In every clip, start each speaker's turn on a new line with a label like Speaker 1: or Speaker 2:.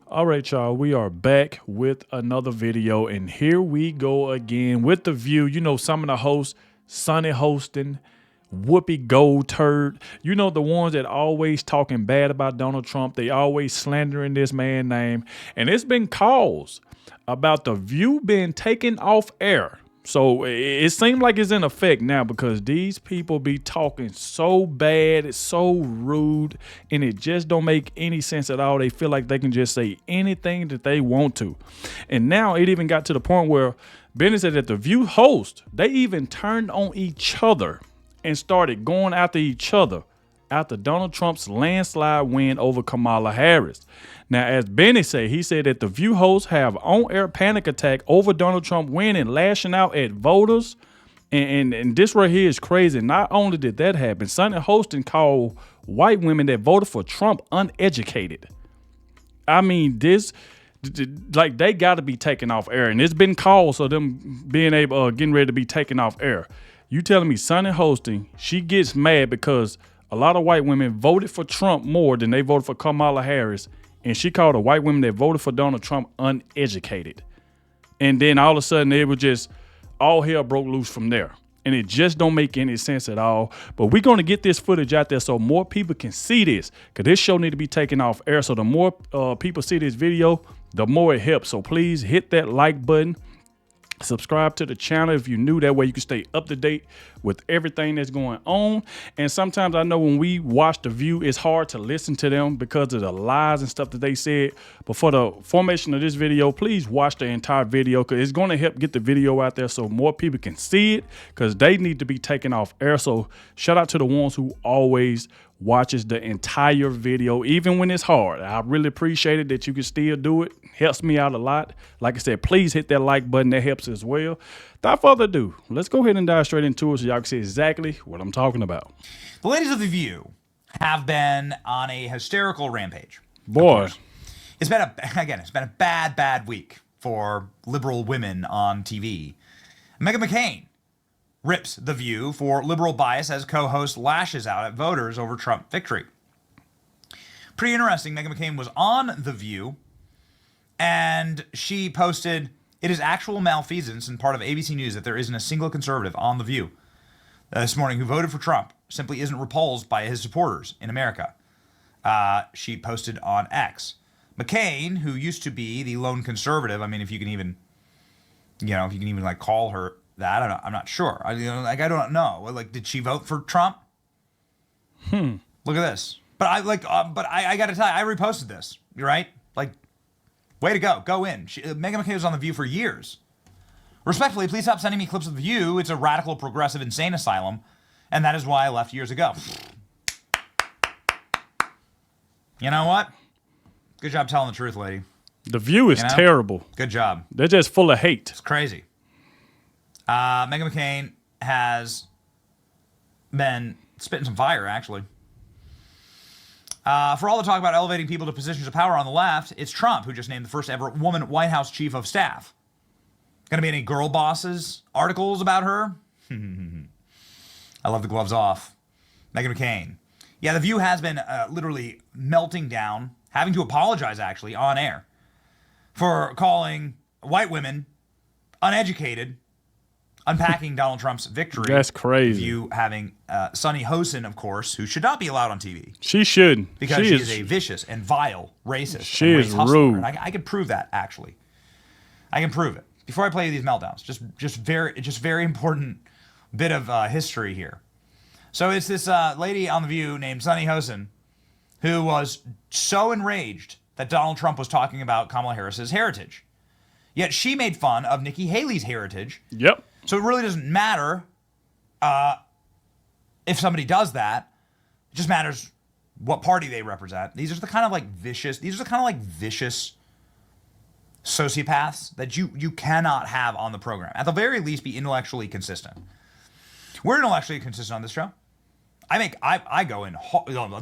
Speaker 1: All right, y'all, we are back with another video, and here we go again with The View. You know, some of the hosts, Sonny Hostin, Whoopi Goldturd, you know, the ones that always talking bad about Donald Trump. They always slandering this man's name, and it's been calls about The View being taken off air. So it seems like it's in effect now because these people be talking so bad, it's so rude, and it just don't make any sense at all. They feel like they can just say anything that they want to. And now it even got to the point where Benny said that The View host, they even turned on each other and started going after each other after Donald Trump's landslide win over Kamala Harris. Now, as Benny said, he said that The View hosts have on-air panic attack over Donald Trump winning, lashing out at voters. And this right here is crazy. Not only did that happen, Sonny Hostin called white women that voted for Trump uneducated. I mean, this, like, they got to be taken off air. And it's been called, so them being able, getting ready to be taken off air. You telling me Sonny Hostin, she gets mad because a lot of white women voted for Trump more than they voted for Kamala Harris. And she called the white women that voted for Donald Trump uneducated. And then all of a sudden, it was just all hell broke loose from there. And it just don't make any sense at all. But we're going to get this footage out there so more people can see this. Because this show need to be taken off air. So the more people see this video, the more it helps. So please hit that like button. Subscribe to the channel if you're new. That way you can stay up to date with everything that's going on. And sometimes I know when we watch The View, it's hard to listen to them because of the lies and stuff that they said. But for the formation of this video, please watch the entire video because it's going to help get the video out there so more people can see it because they need to be taken off air. So shout out to the ones who always watches the entire video, even when it's hard. I really appreciate it that you can still do it. Helps me out a lot. Like I said, please hit that like button. That helps as well. Without further ado, let's go ahead and dive straight into it so y'all can see exactly what I'm talking about.
Speaker 2: The ladies of The View have been on a hysterical rampage.
Speaker 1: Boy.
Speaker 2: It's been a bad week for liberal women on TV. Meghan McCain rips The View for liberal bias as co-host lashes out at voters over Trump victory. Pretty interesting. Meghan McCain was on The View and she posted, "It is actual malfeasance and part of ABC News that there isn't a single conservative on The View this morning who voted for Trump simply isn't repulsed by his supporters in America." She posted on X. McCain, who used to be the lone conservative, I mean, if you can even like call her that, I'm not sure. I don't know. Like, did she vote for Trump? Look at this. But I got to tell you, I reposted this. You're right. Like, way to go. Go in. Meghan McCain was on The View for years. Respectfully, please stop sending me clips of The View. It's a radical, progressive, insane asylum, and that is why I left years ago. You know what? Good job telling the truth, lady.
Speaker 1: The View is terrible.
Speaker 2: Good job.
Speaker 1: They're just full of hate.
Speaker 2: It's crazy. Meghan McCain has been spitting some fire, actually. For all the talk about elevating people to positions of power on the left, it's Trump who just named the first ever woman White House chief of staff. Gonna be any girl bosses articles about her? I love the gloves off. Meghan McCain. Yeah, The View has been literally melting down, having to apologize, actually, on air for calling white women uneducated, unpacking Donald Trump's victory.
Speaker 1: That's crazy.
Speaker 2: View having Sonny Hostin, of course, who should not be allowed on TV.
Speaker 1: She should.
Speaker 2: Because she is a vicious and vile racist.
Speaker 1: She is rude.
Speaker 2: And I can prove that, actually. I can prove it. Before I play you these meltdowns, just very important bit of history here. So it's this lady on The View named Sonny Hostin who was so enraged that Donald Trump was talking about Kamala Harris's heritage. Yet she made fun of Nikki Haley's heritage.
Speaker 1: Yep.
Speaker 2: So it really doesn't matter if somebody does that. It just matters what party they represent. These are the kind of like vicious sociopaths that you cannot have on the program. At the very least, be intellectually consistent. We're intellectually consistent on this show. I go in,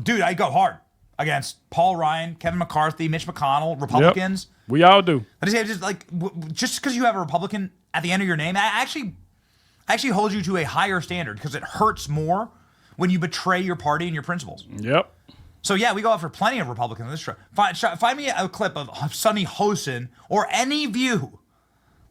Speaker 2: dude, I go hard against Paul Ryan, Kevin McCarthy, Mitch McConnell, Republicans.
Speaker 1: Yep. We all do.
Speaker 2: But just because you have a Republican at the end of your name, I actually hold you to a higher standard because it hurts more when you betray your party and your principles.
Speaker 1: Yep.
Speaker 2: So yeah, we go after plenty of Republicans in this show. Find me a clip of Sunny Hostin or any View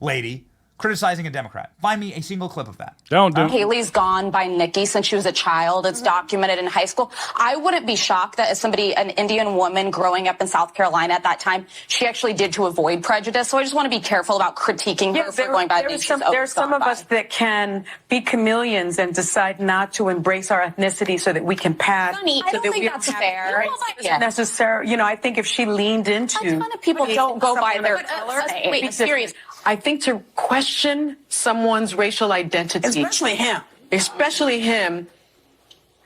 Speaker 2: lady criticizing a Democrat. Find me a single clip of that.
Speaker 3: Haley's gone by Nikki since she was a child. It's documented in high school. I wouldn't be shocked that as an Indian woman growing up in South Carolina at that time, she actually did to avoid prejudice. So I just want to be careful about critiquing her for going by the names.
Speaker 4: There are some of us that can be chameleons and decide not to embrace our ethnicity so that we can pass.
Speaker 3: Sunny, I don't think that's fair.
Speaker 4: Necessary. You know, I think if she leaned into,
Speaker 3: a ton of people don't go by their
Speaker 4: color.
Speaker 3: Wait, serious.
Speaker 4: I think to question someone's racial identity, especially him,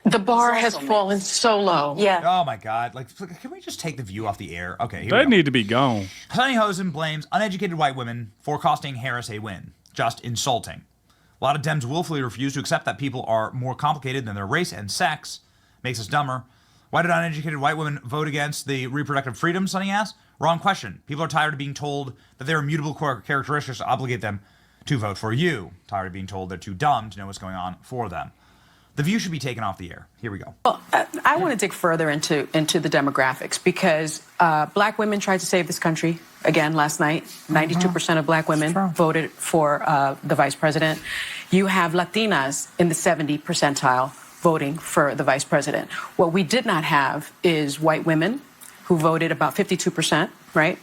Speaker 4: the bar has fallen so low.
Speaker 3: Yeah.
Speaker 2: Oh my God! Like, can we just take the View off the air? Okay, here
Speaker 1: They
Speaker 2: we go.
Speaker 1: need to be gone.
Speaker 2: Sunny Hostin blames uneducated white women for costing Harris a win. Just insulting. A lot of Dems willfully refuse to accept that people are more complicated than their race and sex. Makes us dumber. Why did uneducated white women vote against the reproductive freedom, Sunny asked? Wrong question. People are tired of being told that their immutable characteristics obligate them to vote for you. Tired of being told they're too dumb to know what's going on for them. The View should be taken off the air. Here we go.
Speaker 4: Well, I want to dig further into the demographics because black women tried to save this country again last night. 92% of black women voted for the vice president. You have Latinas in the 70 percentile voting for the vice president. What we did not have is white women who voted about 52%, right,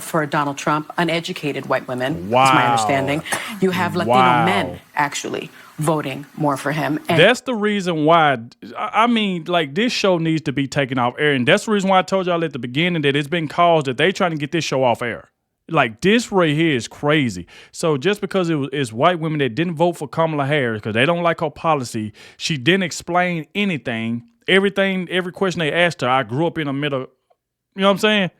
Speaker 4: for Donald Trump. Uneducated white women, is my understanding. You have Latino men, actually, voting more for him. And
Speaker 1: that's the reason why, I mean, like, this show needs to be taken off air. And that's the reason why I told y'all at the beginning that it's been caused that they trying to get this show off air. Like, this right here is crazy. So just because it's white women that didn't vote for Kamala Harris because they don't like her policy, she didn't explain anything. Every question they asked her, I grew up in the middle. You know what I'm saying?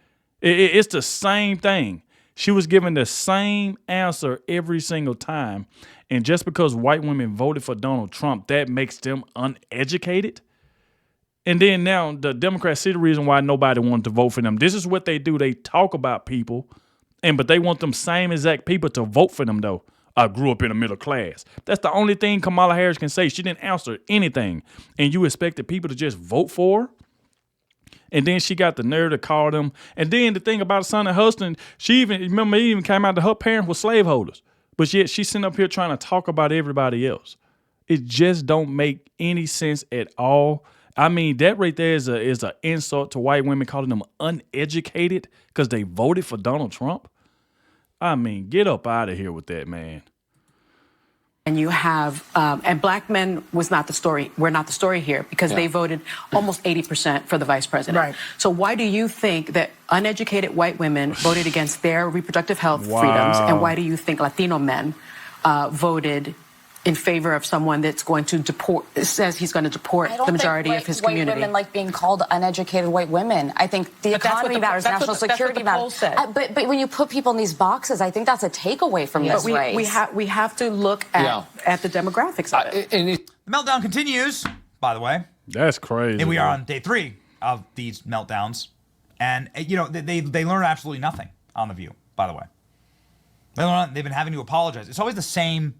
Speaker 1: It's the same thing. She was given the same answer every single time. And just because white women voted for Donald Trump, that makes them uneducated. And then now the Democrats see the reason why nobody wanted to vote for them. This is what they do. They talk about people, but they want them same exact people to vote for them, though. I grew up in the middle class. That's the only thing Kamala Harris can say. She didn't answer anything. And you expected people to just vote for her? And then she got the nerve to call them. And then the thing about Sunny Hostin, she even came out that her parents were slaveholders. But yet she's sitting up here trying to talk about everybody else. It just don't make any sense at all. I mean, that right there is an insult to white women, calling them uneducated because they voted for Donald Trump. I mean, get up out of here with that, man.
Speaker 4: And you have, and black men was not the story. We're not the story here because they voted almost 80% for the vice president. Right. So why do you think that uneducated white women voted against their reproductive health freedoms? And why do you think Latino men voted in favor of someone that's going to says he's going to deport the majority of his community?
Speaker 3: White women like being called uneducated white women. I think the economy matters, national security matters. But when you put people in these boxes, I think that's a takeaway from this race.
Speaker 4: We have to look at the demographics of it.
Speaker 2: The meltdown continues, by the way.
Speaker 1: That's crazy.
Speaker 2: And we are on day 3 of these meltdowns. And, you know, they learn absolutely nothing on The View, by the way. They've been having to apologize. It's always the same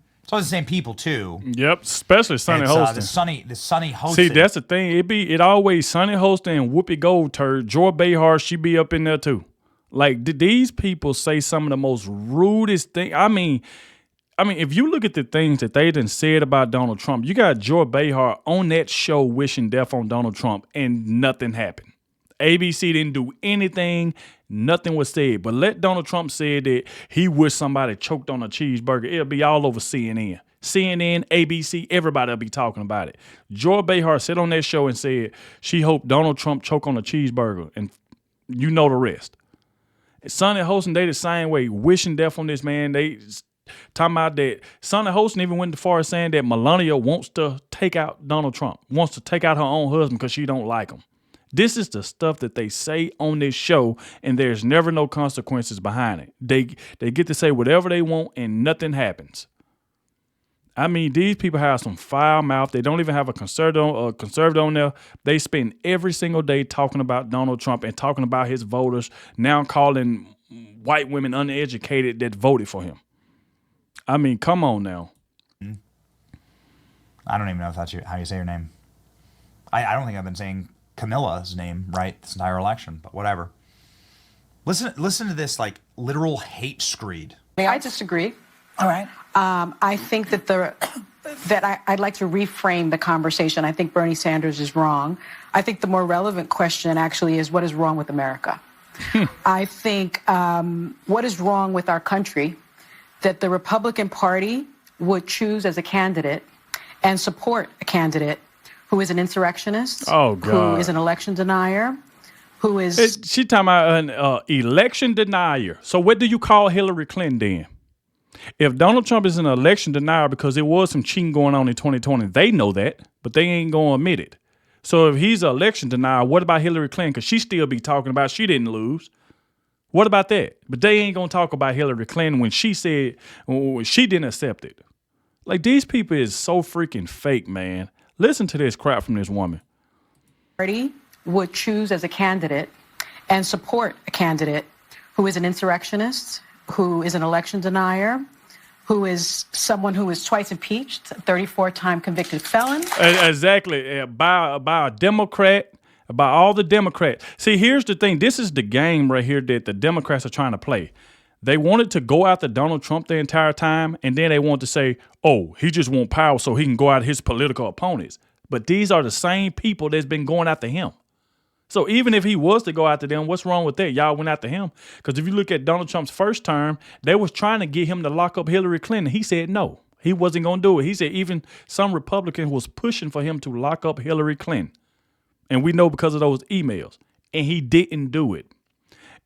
Speaker 2: people too.
Speaker 1: Yep, especially Sunny Hostin.
Speaker 2: The Sunny Hostin.
Speaker 1: See, that's the thing. It always Sunny Hostin and Whoopi Goldberg. Joy Behar, she be up in there too. Like, these people say some of the most rudest things. I mean, if you look at the things that they done said about Donald Trump, you got Joy Behar on that show wishing death on Donald Trump, and nothing happened. ABC didn't do anything. Nothing was said. But let Donald Trump say that he wished somebody choked on a cheeseburger. It'll be all over CNN. CNN, ABC, everybody will be talking about it. Joy Behar sat on that show and said she hoped Donald Trump choke on a cheeseburger. And you know the rest. Sunny Hostin, they the same way, wishing death on this man. They talking about that. Sunny Hostin even went as far as saying that Melania wants to take out Donald Trump, wants to take out her own husband because she don't like him. This is the stuff that they say on this show, and there's never no consequences behind it. They get to say whatever they want, and nothing happens. I mean, these people have some foul mouth. They don't even have a conservative on there. They spend every single day talking about Donald Trump and talking about his voters, now calling white women uneducated that voted for him. I mean, come on now.
Speaker 2: I don't even know if that's how you say your name. I don't think I've been saying Camilla's name right this entire election, but whatever. Listen to this, like, literal hate screed.
Speaker 4: I disagree.
Speaker 5: All right.
Speaker 4: I think that I'd like to reframe the conversation. I think Bernie Sanders is wrong. I think the more relevant question actually is, what is wrong with America? I think what is wrong with our country that the Republican Party would choose as a candidate and support a candidate who is an insurrectionist, who is an election denier, who is...
Speaker 1: She talking about an election denier. So what do you call Hillary Clinton then? If Donald Trump is an election denier because there was some cheating going on in 2020, they know that, but they ain't going to admit it. So if he's an election denier, what about Hillary Clinton? Because she still be talking about she didn't lose. What about that? But they ain't going to talk about Hillary Clinton when she said she didn't accept it. Like, these people is so freaking fake, man. Listen to this crap from this woman.
Speaker 4: Party would choose as a candidate and support a candidate who is an insurrectionist, who is an election denier, who is someone who is twice impeached, 34-time convicted felon.
Speaker 1: Exactly. By a Democrat, by all the Democrats. See, here's the thing. This is the game right here that the Democrats are trying to play. They wanted to go after Donald Trump the entire time, and then they want to say, oh, he just want power so he can go after his political opponents. But these are the same people that's been going after him. So even if he was to go after them, what's wrong with that? Y'all went after him. Because if you look at Donald Trump's first term, they was trying to get him to lock up Hillary Clinton. He said no. He wasn't going to do it. He said even some Republican was pushing for him to lock up Hillary Clinton. And we know because of those emails. And he didn't do it.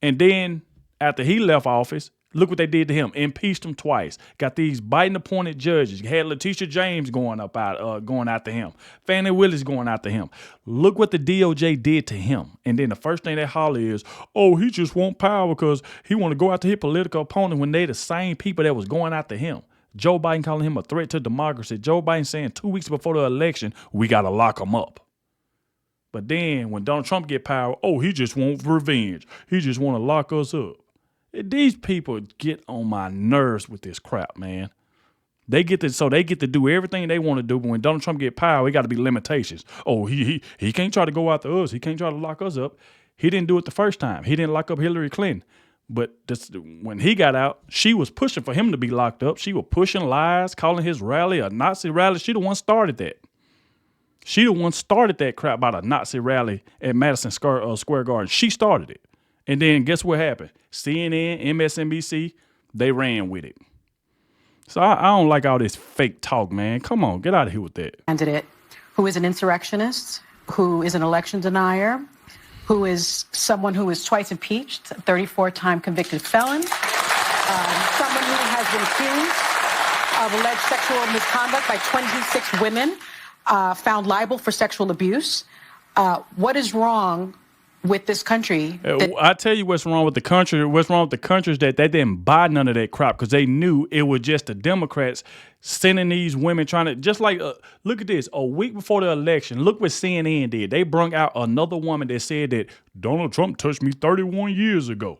Speaker 1: And then after he left office, look what they did to him. Impeached him twice. Got these Biden-appointed judges. Had Letitia James going after him. Fannie Willis going after him. Look what the DOJ did to him. And then the first thing they holler is, oh, he just want power because he want to go after his political opponent when they the same people that was going after him. Joe Biden calling him a threat to democracy. Joe Biden saying 2 weeks before the election, we got to lock him up. But then when Donald Trump get power, oh, he just want revenge. He just want to lock us up. These people get on my nerves with this crap, man. They get to do everything they want to do, but when Donald Trump get power, it got to be limitations. Oh, he can't try to go after us. He can't try to lock us up. He didn't do it the first time. He didn't lock up Hillary Clinton. But when he got out, she was pushing for him to be locked up. She was pushing lies, calling his rally a Nazi rally. She the one started that. She the one started that crap about a Nazi rally at Madison Square Garden. She started it. And then guess what happened? CNN, MSNBC, they ran with it. So I don't like all this fake talk, man. Come on, get out of here with that.
Speaker 4: Candidate who is an insurrectionist, who is an election denier, who is someone who is twice impeached, 34-time convicted felon, someone who has been accused of alleged sexual misconduct by 26 women, found liable for sexual abuse. What is wrong with this country?
Speaker 1: I tell you what's wrong with the country. What's wrong with the country is that they didn't buy none of that crap because they knew it was just the Democrats sending these women trying to, just like, look at this. A week before the election, look what CNN did. They brung out another woman that said that Donald Trump touched me 31 years ago.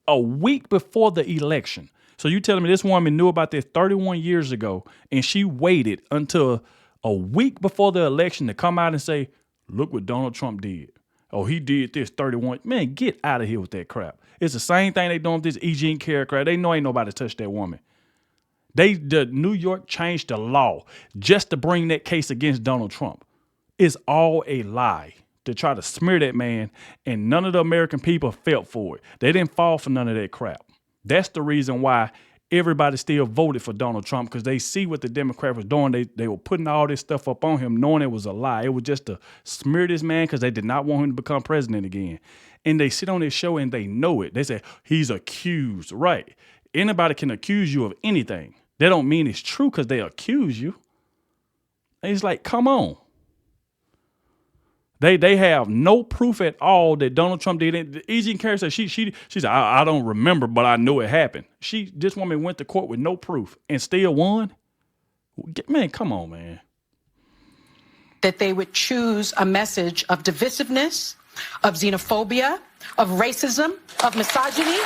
Speaker 1: A week before the election. So you telling me this woman knew about this 31 years ago and she waited until a week before the election to come out and say, look what Donald Trump did. Oh, he did this 31. Man, get out of here with that crap. It's the same thing they doing with this Eugene Carroll crap. They know ain't nobody touch that woman. The New York changed the law just to bring that case against Donald Trump. It's all a lie to try to smear that man, and none of the American people felt for it. They didn't fall for none of that crap. That's the reason why everybody still voted for Donald Trump, because they see what the Democrats was doing. They were putting all this stuff up on him, knowing it was a lie. It was just to smear this man because they did not want him to become president again. And they sit on this show and they know it. They say, he's accused. Right. Anybody can accuse you of anything. That don't mean it's true because they accuse you. And it's like, come on. They have no proof at all that Donald Trump did it. Eugene Carroll said she said, I don't remember, but I know it happened. This woman went to court with no proof and still won. Man, come on, man.
Speaker 4: That they would choose a message of divisiveness, of xenophobia, of racism, of misogyny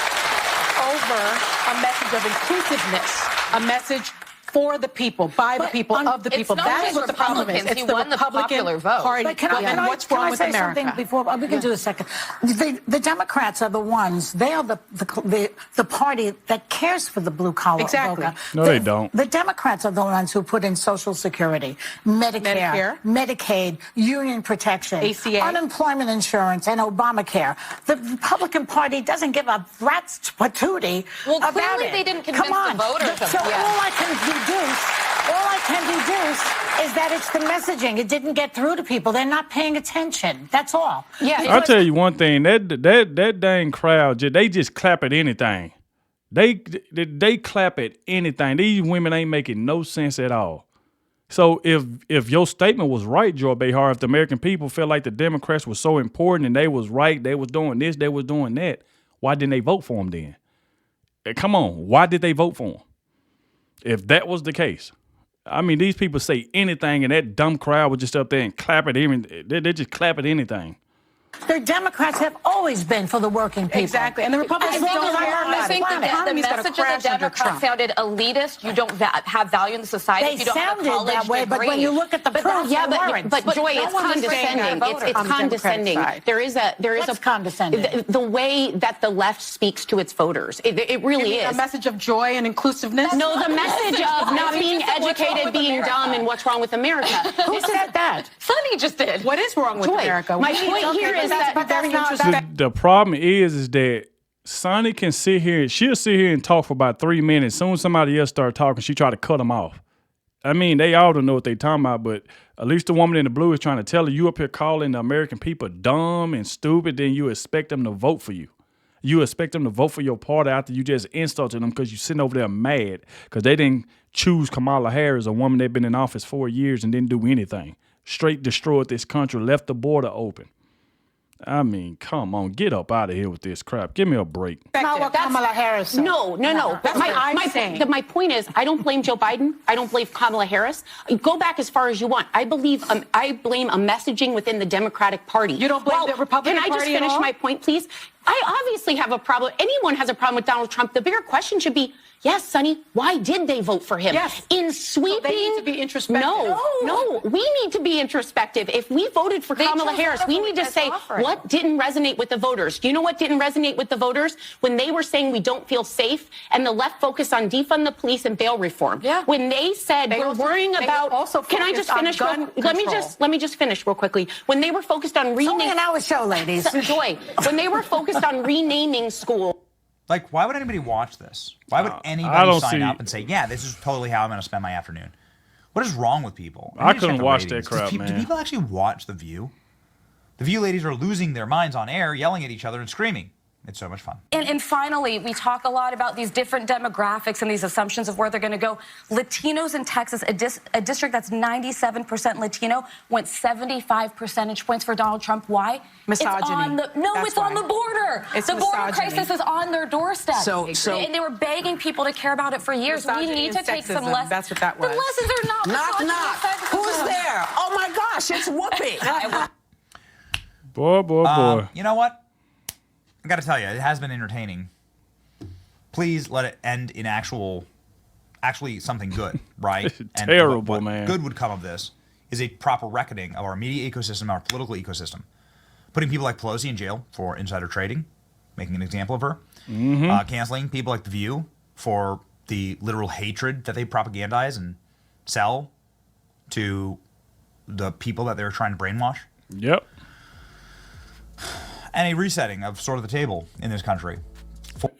Speaker 4: over a message of inclusiveness, a message for the people, by the people, of the people.
Speaker 3: not
Speaker 4: That
Speaker 3: just
Speaker 4: is what the problem is.
Speaker 3: Republicans.
Speaker 4: It's
Speaker 3: He
Speaker 4: the
Speaker 3: won the
Speaker 4: Republican
Speaker 3: popular vote.
Speaker 4: Party.
Speaker 5: But can I
Speaker 4: What's wrong with
Speaker 5: say
Speaker 4: America?
Speaker 5: something before we can do a second? The Democrats are the ones. They are the party that cares for the blue collar
Speaker 4: Exactly.
Speaker 5: voter.
Speaker 1: No, they don't.
Speaker 5: The Democrats are the ones who put in Social Security, Medicare, Medicaid, union protection,
Speaker 4: ACA.
Speaker 5: unemployment insurance, and Obamacare. The Republican Party doesn't give a rat's patootie about
Speaker 3: clearly
Speaker 5: it.
Speaker 3: they didn't convince
Speaker 5: Come on.
Speaker 3: the voters of
Speaker 5: So
Speaker 3: that.
Speaker 5: all I can deduce is that it's the messaging. It didn't get through to people. They're not paying attention. That's all.
Speaker 3: Yeah.
Speaker 1: I'll tell you one thing. That dang crowd, they just clap at anything. They clap at anything. These women ain't making no sense at all. So if your statement was right, Joy Behar, if the American people felt like the Democrats were so important and they was right, they was doing this, they was doing that, why didn't they vote for them then? Come on, why did they vote for them? If that was the case. I mean, these people say anything and that dumb crowd would just up there and clap at everything. They just clap at anything.
Speaker 5: The Democrats have always been for the working people.
Speaker 4: Exactly. And the Republicans
Speaker 5: As long
Speaker 4: don't
Speaker 5: as
Speaker 4: care
Speaker 5: I'm on
Speaker 3: I
Speaker 4: about
Speaker 3: think
Speaker 4: it.
Speaker 3: that the
Speaker 4: Economy's gonna
Speaker 3: message of
Speaker 4: crash
Speaker 3: the
Speaker 4: under
Speaker 3: Democrats
Speaker 4: Trump.
Speaker 3: sounded elitist. You don't have value in the society.
Speaker 5: They
Speaker 3: if you don't have a
Speaker 5: sounded
Speaker 3: college
Speaker 5: that way,
Speaker 3: degree.
Speaker 5: but when you look at the proof,
Speaker 3: yeah,
Speaker 5: they weren't.
Speaker 3: but Joy,
Speaker 5: No
Speaker 3: it's
Speaker 5: one was saying
Speaker 3: condescending.
Speaker 5: that.
Speaker 3: It's
Speaker 4: On the Democratic
Speaker 3: condescending.
Speaker 4: side.
Speaker 3: There is
Speaker 5: What's condescending?
Speaker 3: the way that the left speaks to its voters. It really
Speaker 4: A
Speaker 3: is.
Speaker 4: message of joy and inclusiveness?
Speaker 3: No, the message of not being
Speaker 4: just said what's wrong
Speaker 3: educated,
Speaker 4: with
Speaker 3: being
Speaker 4: America.
Speaker 3: dumb, and what's wrong with America.
Speaker 5: Who said that?
Speaker 3: Sonny just did.
Speaker 4: What is wrong with
Speaker 3: Joy,
Speaker 4: America?
Speaker 3: my
Speaker 4: We-
Speaker 3: point here is that
Speaker 4: very
Speaker 5: not-
Speaker 4: interesting.
Speaker 1: The problem is that Sonny can sit here, she'll sit here and talk for about 3 minutes. Soon as somebody else start talking, she try to cut them off. I mean, they all don't know what they talking about, but at least the woman in the blue is trying to tell her, you up here calling the American people dumb and stupid, then you expect them to vote for you. You expect them to vote for your party after you just insulted them because you sitting over there mad because they didn't choose Kamala Harris, a woman that been in office 4 years and didn't do anything. Straight destroyed this country, left the border open. I mean, come on, get up out of here with this crap. Give me a break.
Speaker 5: Not what Kamala Harris said.
Speaker 3: No.
Speaker 4: That's what I'm saying.
Speaker 3: My point is, I don't blame Joe Biden. I don't blame Kamala Harris. Go back as far as you want. I blame a messaging within the Democratic Party.
Speaker 4: You don't blame the Republican
Speaker 3: Can I just
Speaker 4: Party at
Speaker 3: finish
Speaker 4: all?
Speaker 3: my point, please? I obviously have a problem. Anyone has a problem with Donald Trump. The bigger question should be, yes, Sonny, why did they vote for him?
Speaker 4: Yes.
Speaker 3: In sweeping.
Speaker 4: So they need to be introspective.
Speaker 3: No. We need to be introspective. If we voted for Kamala
Speaker 4: chose
Speaker 3: Harris, we need to
Speaker 4: as
Speaker 3: say
Speaker 4: offering.
Speaker 3: what didn't resonate with the voters. Do you know what didn't resonate with the voters? When they were saying we don't feel safe and the left focused on defund the police and bail reform.
Speaker 4: Yeah.
Speaker 3: When they said we're worrying
Speaker 4: they
Speaker 3: about
Speaker 4: also
Speaker 3: Can I just
Speaker 4: focused
Speaker 3: finish
Speaker 4: on gun
Speaker 3: let me just finish real quickly. When they were focused on
Speaker 5: It's only
Speaker 3: renaming
Speaker 5: an hour show, ladies.
Speaker 3: Joy, when they were focused on renaming school.
Speaker 2: Like, why would anybody watch this? Why would
Speaker 1: I
Speaker 2: anybody
Speaker 1: don't
Speaker 2: sign
Speaker 1: see-
Speaker 2: up and say, yeah, this is totally how I'm going to spend my afternoon? What is wrong with people?
Speaker 1: I
Speaker 2: need to check
Speaker 1: couldn't
Speaker 2: the
Speaker 1: watch
Speaker 2: ratings.
Speaker 1: that crap,
Speaker 2: Do
Speaker 1: man.
Speaker 2: people actually watch The View? The View ladies are losing their minds on air, yelling at each other and screaming. It's so much fun.
Speaker 3: And finally, we talk a lot about these different demographics and these assumptions of where they're going to go. Latinos in Texas, a district that's 97% Latino, went 75 percentage points for Donald Trump. Why?
Speaker 4: Misogyny.
Speaker 3: It's on the, no,
Speaker 4: That's
Speaker 3: it's on
Speaker 4: why.
Speaker 3: the border.
Speaker 4: It's
Speaker 3: the border
Speaker 4: misogyny.
Speaker 3: crisis is on their doorstep.
Speaker 4: So-
Speaker 3: and they were begging people to care about it for years. We
Speaker 4: Misogyny
Speaker 3: need to
Speaker 4: and
Speaker 3: take some
Speaker 4: sexism.
Speaker 3: lessons.
Speaker 4: That's what that was.
Speaker 3: The lessons are not
Speaker 6: Knock,
Speaker 3: misogyny
Speaker 6: knock.
Speaker 3: and sexism.
Speaker 6: Who's there? Oh my gosh, it's Whoopi.
Speaker 1: Boy.
Speaker 2: You know what? I got to tell you, it has been entertaining. Please let it end in actually something good, right?
Speaker 1: Terrible,
Speaker 2: what
Speaker 1: man.
Speaker 2: Good would come of this is a proper reckoning of our media ecosystem, our political ecosystem. Putting people like Pelosi in jail for insider trading, making an example of her. Canceling people like The View for the literal hatred that they propagandize and sell to the people that they're trying to brainwash.
Speaker 1: Yep.
Speaker 2: And a resetting of sort of the table in this country.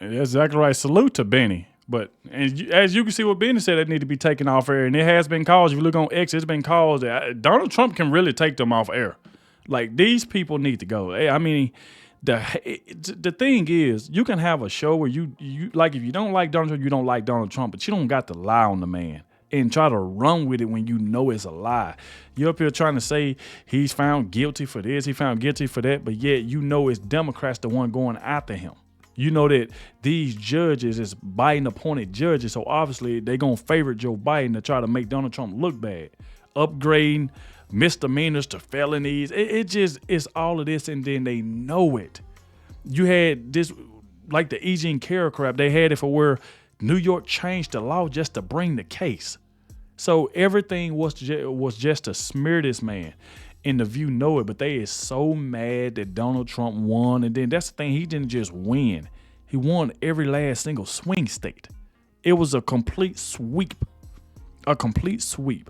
Speaker 1: That's exactly right. Salute to Benny. But as you can see what Benny said, they need to be taken off air. And it has been caused, if you look on X, it's been caused. Donald Trump can really take them off air. Like, these people need to go. I mean, the thing is, you can have a show where you like, if you don't like Donald Trump, you don't like Donald Trump, but you don't got to lie on the man and try to run with it when you know it's a lie. You're up here trying to say he's found guilty for this, he found guilty for that, but yet you know it's Democrats the one going after him. You know that these judges is Biden-appointed judges, so obviously they're going to favor Joe Biden to try to make Donald Trump look bad. Upgrading misdemeanors to felonies. It's all of this, and then they know it. You had this, like the E. Jean Carroll crap, they had it for where New York changed the law just to bring the case. So everything was just to smear this man. And the View know it, but they is so mad that Donald Trump won. And then that's the thing, he didn't just win. He won every last single swing state. It was a complete sweep. A complete sweep.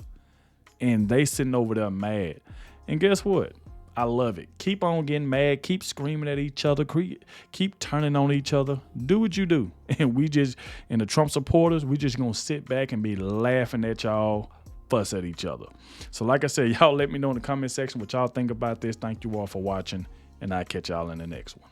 Speaker 1: And they sitting over there mad. And guess what? I love it. Keep on getting mad. Keep screaming at each other. Keep turning on each other. Do what you do. And and the Trump supporters, we just gonna sit back and be laughing at y'all fuss at each other. So like I said, y'all let me know in the comment section what y'all think about this. Thank you all for watching, and I'll catch y'all in the next one.